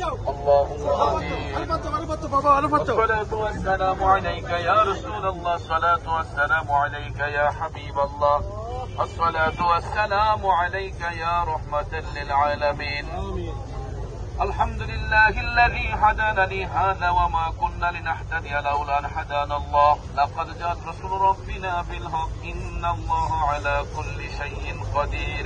اللهم آمين. الصلاة والسلام عليك يا رسول الله، الصلاة والسلام عليك يا حبيب الله، الصلاة والسلام عليك يا رحمة للعالمين. الحمد لله الذي هدانا لهذا وما كنا لنهتدي لولا أن هدانا الله. لقد جاءت رسول ربنا بالحق إن الله على كل شيء قدير.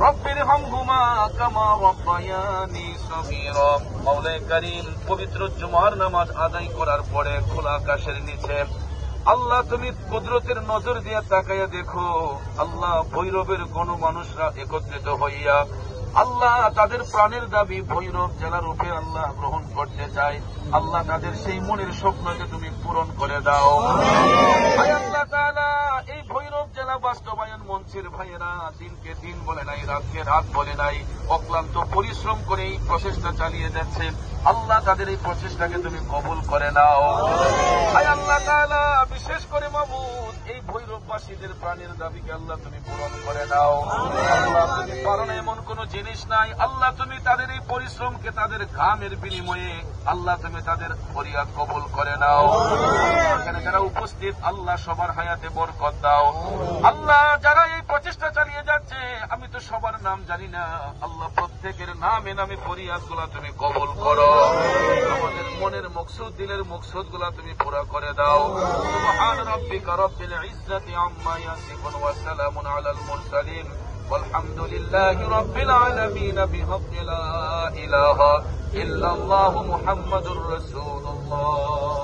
رب ارحمهما كما ربياني صغيرا. মওলাই করিম, পবিত্র জুমার নামাজ আদায় করার পরে খোলা আকাশের নিচে আল্লাহ তুমি কুদরতের নজর দিয়ে তাকাইয়া দেখো, আল্লাহ ভৈরবের গণমানুষরা একত্রিত হইয়া আল্লাহ তাদের প্রাণের দাবি ভৈরব জেলার রূপে আল্লাহ গ্রহণ করতে চায়। আল্লাহ তাদের সেই মনের স্বপ্নকে তুমি পূরণ করে দাও। আল্লাহ তাআলা এই ভৈরব জেলা বাস্তবায়ন মঞ্চের ভাইয়েরা দিনকে দিন বলে নাই, রাতকে রাত বলে নাই, অক্লান্ত পরিশ্রম করে এই প্রচেষ্টা চালিয়ে যাচ্ছে। আল্লাহ তাদের এই প্রচেষ্টাকে তুমি কবুল করে নাও। আল্লাহ তাআলা বিশেষ করে মাবুদ এই ভৈরববাসীদের প্রাণের দাবিকে আল্লাহ তুমি পূরণ করে নাও। আল্লাহ তুমি পারো না এমন কোন জিনিস নাই। আল্লাহ তুমি তাদের এই পরিশ্রমকে তাদের ঘামের বিনিময়ে আল্লাহ তুমি তাদের ফরিয়াদ কবুল করে নাও। এখানে যারা উপস্থিত আল্লাহ সবার হায়াতে বরকত দাও। আল্লাহ যারা এই প্রচেষ্টা চালিয়ে যাচ্ছে আমি তো সবার নাম জানি না, আল্লাহ প্রত্যেকের নামে নামে ফরিয়াদ গুলা তুমি কবুল করো। আমাদের মনের মকসুদ দিলের মকসুদ গুলা তুমি পুরা করে দাও। সুবহান রাব্বিকা রাব্বিল ইজ্জাতি আম্মা ইয়াসিফুন ওয়া সালামুন আলাল মুরসালিন والحمد لله رب العالمين بحق لا إله إلا الله محمد رسول الله.